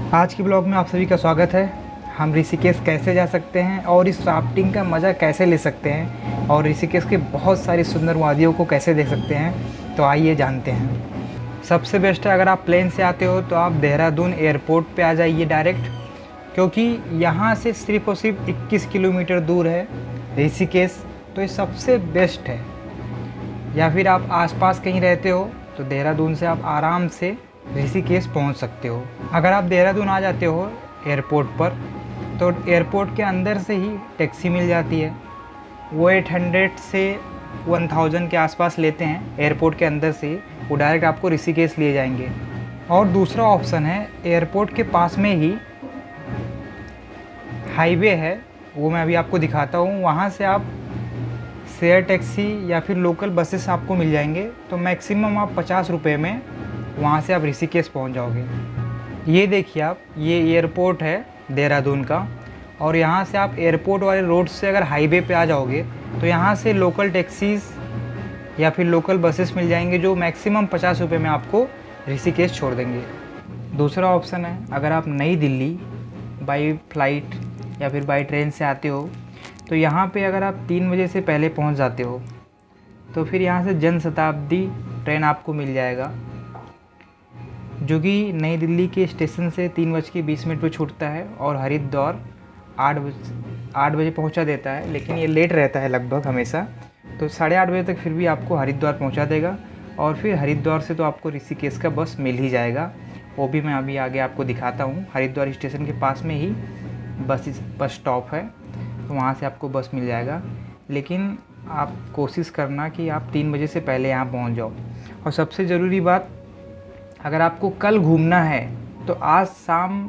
आज के ब्लॉग में आप सभी का स्वागत है। हम ऋषिकेश कैसे जा सकते हैं और इस राफ्टिंग का मज़ा कैसे ले सकते हैं और ऋषिकेश के बहुत सारी सुंदर वादियों को कैसे देख सकते हैं, तो आइए जानते हैं। सबसे बेस्ट है, अगर आप प्लेन से आते हो तो आप देहरादून एयरपोर्ट पे आ जाइए डायरेक्ट, क्योंकि यहाँ से सिर्फ और सिर्फ 21 किलोमीटर दूर है ऋषिकेश, तो ये सबसे बेस्ट है। या फिर आप आसपास कहीं रहते हो तो देहरादून से आप आराम से ऋषिकेश पहुंच सकते हो। अगर आप देहरादून आ जाते हो एयरपोर्ट पर, तो एयरपोर्ट के अंदर से ही टैक्सी मिल जाती है। वो 800 से 1000 के आसपास लेते हैं एयरपोर्ट के अंदर से ही, वो डायरेक्ट आपको ऋषिकेश ले जाएंगे। और दूसरा ऑप्शन है, एयरपोर्ट के पास में ही हाईवे है, वो मैं अभी आपको दिखाता हूँ। वहाँ से आप शेयर टैक्सी या फिर लोकल बसेस आपको मिल जाएंगे, तो मैक्सिमम आप 50 रुपये में वहाँ से आप ऋषिकेश पहुँच जाओगे। ये देखिए आप, ये एयरपोर्ट है देहरादून का, और यहाँ से आप एयरपोर्ट वाले रोड से अगर हाईवे पे आ जाओगे तो यहाँ से लोकल टैक्सीज़ या फिर लोकल बसेस मिल जाएंगे, जो मैक्सिमम 50 रुपये में आपको ऋषिकेश छोड़ देंगे। दूसरा ऑप्शन है, अगर आप नई दिल्ली बाई फ्लाइट या फिर बाई ट्रेन से आते हो, तो यहाँ पे अगर आप 3 बजे से पहले पहुँच जाते हो तो फिर यहाँ से जन शताब्दी ट्रेन आपको मिल जाएगा, जो कि नई दिल्ली के स्टेशन से 3:20 पर छूटता है और हरिद्वार 8 बजे पहुँचा देता है। लेकिन ये लेट रहता है लगभग हमेशा, तो 8:30 बजे तक फिर भी आपको हरिद्वार पहुँचा देगा। और फिर हरिद्वार से तो आपको ऋषिकेश का बस मिल ही जाएगा, वो भी मैं अभी आगे आपको दिखाता हूँ। हरिद्वार स्टेशन के पास में ही बस स्टॉप है, तो वहाँ से आपको बस मिल जाएगा। लेकिन आप कोशिश करना कि आप 3 बजे से पहले यहाँ पहुँच जाओ। और सबसे ज़रूरी बात, अगर आपको कल घूमना है तो आज शाम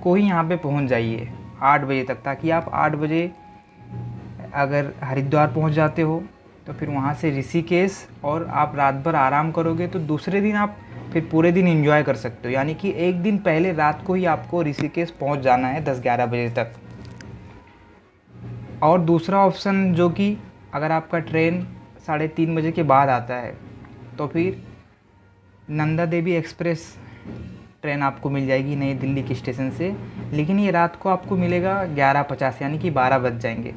को ही यहाँ पे पहुँच जाइए 8 बजे तक, ताकि आप 8 बजे अगर हरिद्वार पहुँच जाते हो तो फिर वहाँ से ऋषिकेश, और आप रात भर आराम करोगे तो दूसरे दिन आप फिर पूरे दिन एंजॉय कर सकते हो। यानी कि एक दिन पहले रात को ही आपको ऋषिकेश पहुँच जाना है 10-11 बजे तक। और दूसरा ऑप्शन, जो कि अगर आपका ट्रेन 3:30 बजे के बाद आता है, तो फिर नंदा देवी एक्सप्रेस ट्रेन आपको मिल जाएगी नई दिल्ली के स्टेशन से। लेकिन ये रात को आपको मिलेगा 11:50, यानी कि 12 बज जाएंगे,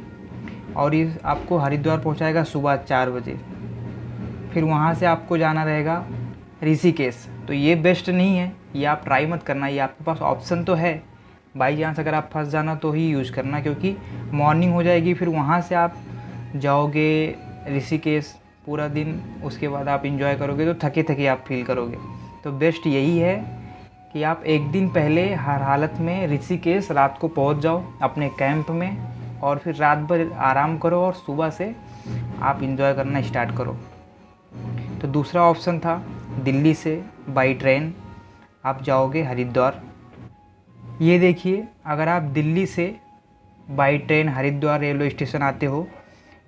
और ये आपको हरिद्वार पहुंचाएगा सुबह 4 बजे। फिर वहाँ से आपको जाना रहेगा ऋषिकेश। तो ये बेस्ट नहीं है, ये आप ट्राई मत करना। ये आपके पास ऑप्शन तो है, बाई चांस अगर आप फंस जाना तो ही यूज़ करना, क्योंकि मॉर्निंग हो जाएगी, फिर वहाँ से आप जाओगे ऋषिकेश पूरा दिन, उसके बाद आप इंजॉय करोगे तो थके थके आप फील करोगे। तो बेस्ट यही है कि आप एक दिन पहले हर हालत में ऋषिकेश रात को पहुंच जाओ अपने कैंप में, और फिर रात भर आराम करो और सुबह से आप इंजॉय करना स्टार्ट करो। तो दूसरा ऑप्शन था, दिल्ली से बाई ट्रेन आप जाओगे हरिद्वार। ये देखिए, अगर आप दिल्ली से by train Haridwar railway station आते हो,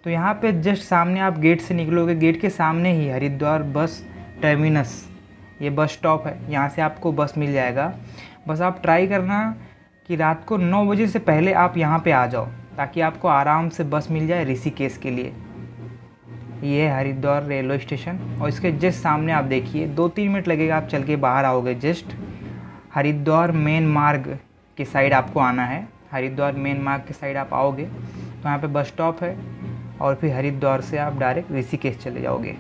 तो यहाँ पे जस्ट सामने आप गेट से निकलोगे, गेट के सामने ही हरिद्वार बस टर्मिनस, ये बस स्टॉप है, यहाँ से आपको बस मिल जाएगा। बस आप ट्राई करना कि रात को 9 बजे से पहले आप यहाँ पे आ जाओ, ताकि आपको आराम से बस मिल जाए ऋषिकेश के लिए। ये है हरिद्वार रेलवे स्टेशन, और इसके जस्ट सामने आप देखिए 2-3 मिनट लगेगा, आप चल के बाहर आओगे। जस्ट हरिद्वार मेन मार्ग के साइड आपको आना है। हरिद्वार मेन मार्ग के साइड आप आओगे तो यहाँ पे बस स्टॉप है, और फिर हरिद्वार से आप डायरेक्ट ऋषिकेश चले जाओगे।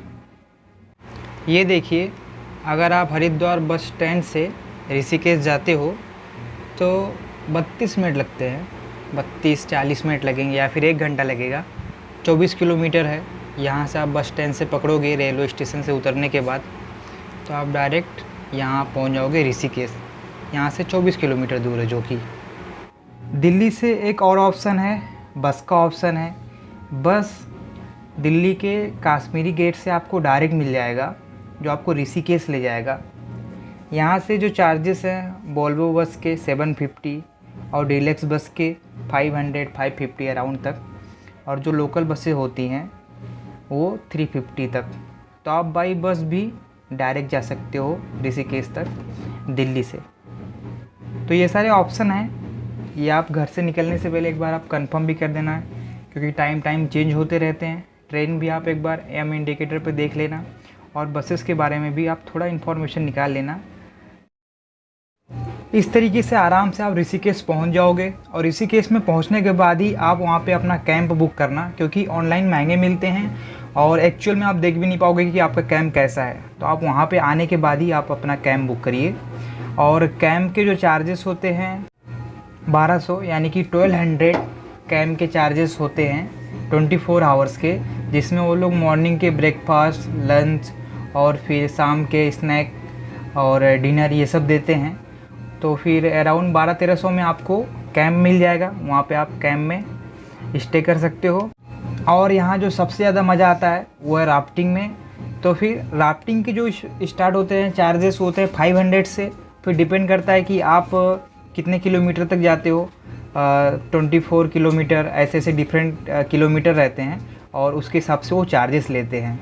ये देखिए, अगर आप हरिद्वार बस स्टैंड से ऋषिकेश जाते हो तो 32 मिनट लगते हैं, 32-40 मिनट लगेंगे, या फिर 1 घंटा लगेगा। 24 किलोमीटर है। यहाँ से आप बस स्टैंड से पकड़ोगे, रेलवे स्टेशन से उतरने के बाद, तो आप डायरेक्ट यहाँ पहुँच जाओगे ऋषिकेश। यहाँ से 24 किलोमीटर दूर है। जो कि दिल्ली से एक और ऑप्शन है, बस का ऑप्शन है। बस दिल्ली के काश्मीरी गेट से आपको डायरेक्ट मिल जाएगा, जो आपको ऋषिकेश ले जाएगा। यहाँ से जो चार्जेस हैं वोल्वो बस के 750 और डीलक्स बस के 500-550 अराउंड तक, और जो लोकल बसें होती हैं वो 350 तक। तो आप बाई बस भी डायरेक्ट जा सकते हो ऋषिकेश तक दिल्ली से। तो ये सारे ऑप्शन हैं, ये आप घर से निकलने से पहले एक बार आप कंफर्म भी कर देना है, क्योंकि टाइम चेंज होते रहते हैं। ट्रेन भी आप एक बार एम इंडिकेटर पे देख लेना, और बसेस के बारे में भी आप थोड़ा इन्फॉर्मेशन निकाल लेना। इस तरीके से आराम से आप ऋषिकेश पहुंच जाओगे। और ऋषिकेश में पहुंचने के बाद ही आप वहां पे अपना कैंप बुक करना, क्योंकि ऑनलाइन महंगे मिलते हैं और एक्चुअल में आप देख भी नहीं पाओगे कि आपका कैंप कैसा है। तो आप वहां पे आने के बाद ही आप अपना कैंप बुक करिए। और कैंप के जो चार्जेस होते हैं 1200 यानी कि 1200 कैंप के चार्जेस होते हैं 24 आवर्स के, जिसमें वो लोग मॉर्निंग के ब्रेकफास्ट, लंच और फिर शाम के स्नैक और डिनर ये सब देते हैं। तो फिर अराउंड 1200-1300 में आपको कैंप मिल जाएगा। वहाँ पे आप कैंप में स्टे कर सकते हो। और यहाँ जो सबसे ज़्यादा मज़ा आता है वो है राफ्टिंग में। तो फिर राफ्टिंग के जो स्टार्ट होते हैं चार्जेस होते हैं 500 से। फिर डिपेंड करता है कि आप कितने किलोमीटर तक जाते हो। 24 किलोमीटर ऐसे ऐसे डिफरेंट किलोमीटर रहते हैं और उसके हिसाब से वो चार्जेस लेते हैं।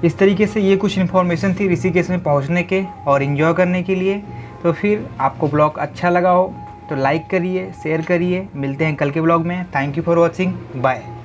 इस तरीके से ये कुछ इन्फॉर्मेशन थी ऋषिकेश में पहुंचने के और एंजॉय करने के लिए। तो फिर आपको ब्लॉग अच्छा लगा हो तो लाइक करिए, शेयर करिए। मिलते हैं कल के ब्लॉग में। Thank you for watching, bye.